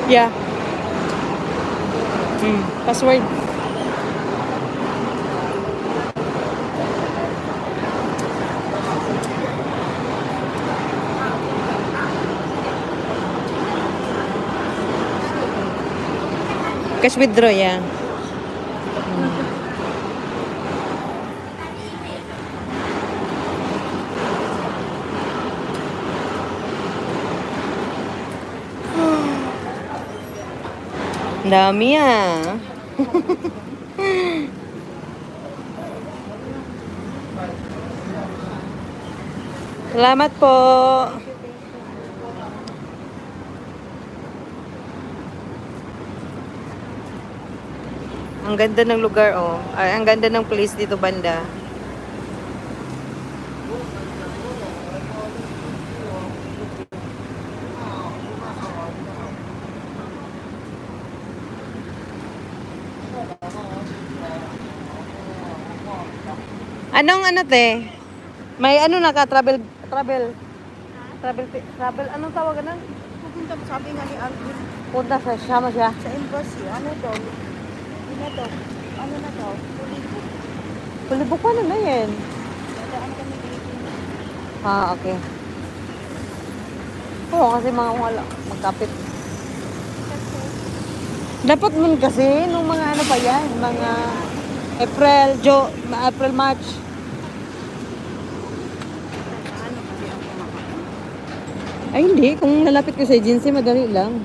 Yeah. Password. Cash withdraw, yeah. Dami ah. Salamat po. Ang ganda ng lugar, oh. Ay, ang ganda ng place dito banda. Anong ano te? May ano naka-travel. Anong tawag na? Pupunta sabi nga ni Alvin Punta sa sama siya. sa embassy. Ano daw? Ano daw? Ano na daw? Pulibo. Kulibok pa na yan. Dadaan kami dito. Ah, okay. Oo, kasi mga wala. Magkapit. Dapat mun kasi, nung mga ano pa yan, mga April, March. Ano kasi ang kumakain? Ay hindi, kung lalapit ko sa agency, madali lang.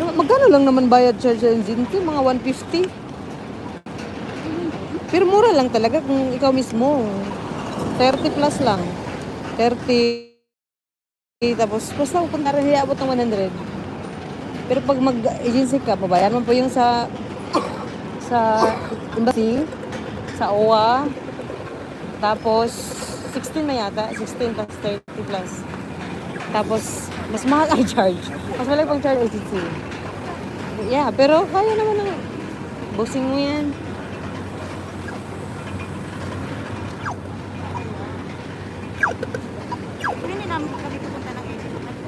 Magkano lang naman bayad charge sa agency? Mga 150. Pero mura lang talaga kung ikaw mismo. 30 plus lang. 30. Tapos, basta punta rin iabot ng 100. Pero pag mag-agency ka, babayaran mo po yung sa embassy, sa OWA. Tapos, 16 na yata. 16 plus 30 plus. Tapos, mas mahal ang charge. Mas malaki pang charge agency. Yeah, pero kaya naman ng bossing mo yan. Hindi namin kami pupunta ng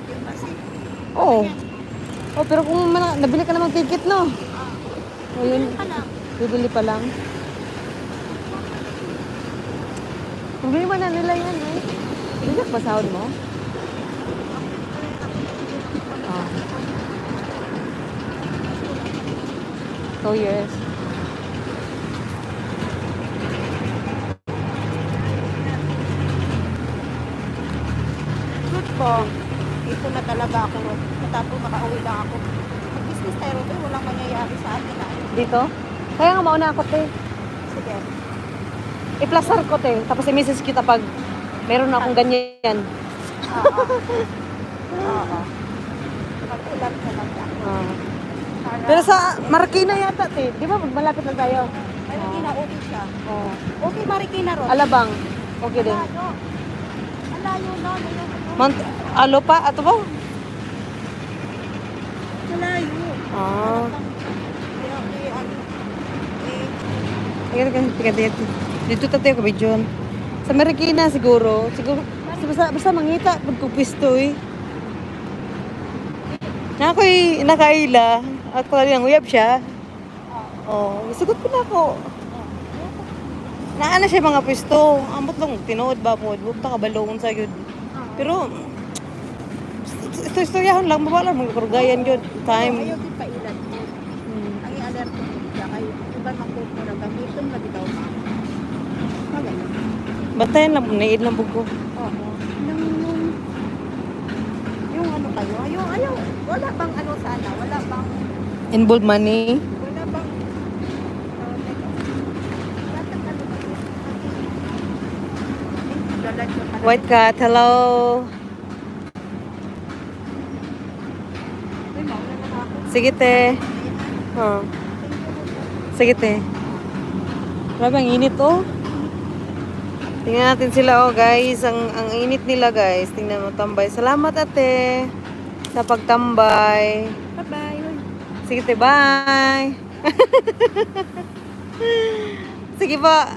embassy. Oo. Oh, pero kung nabili ka namang ticket, no? O yun, bibili pa lang. Problema na nila yan, eh. Hindi ba sahod mo? Ah. 2 years. Good po. Ito na talaga ako. Tapos makauwi lang ako. Mag-business tayo rin. Walang mangyayari sa atin. Dito? Kaya nga mauna ako, te. Sige. I-plasar ko, te. Tapos i-message kita pag meron na akong ganyan. Oo. Pag-ulan talaga. Pero sa Marikina yata, te. Di ba malapit lang tayo? Marikina, okay siya. Oo. Okay, Marikina ron. Alabang. Okay din. Malayo. Malayo na. Mount Alopa, ato ba? Malayo. Ah. Dito tayo ka bidyon. Sa Marikina siguro. Basta mangita pag kupisto eh. Na ako'y nakaila. At pala lang uyab siya. Oh, isugot ko na ako. Naana siya mga pwesto. Ambot lang tinuod ba mo. Huwag ta kabalong sa yun. Pero istoryahan lang. Mawala mga karugayan yun. Time. Ayaw din pa ilan. Ang i-alert ko siya kayo. Iba magkukura. Gamitin na bitaw ka. Maganda. Bantayan lang. Naid lang buko. Oo. Yung ano kayo. Ayaw. Wala bang ano sana? Wala bang Involved money. wala bang White cat, hello. Sige te. Oh. Sige te. Grabe ang init oh. Tingnan natin sila oh guys. Ang init nila guys. Tingnan mo tambay. Salamat ate sa pagtambay. Bye-bye. Sige te, bye. Sige pa.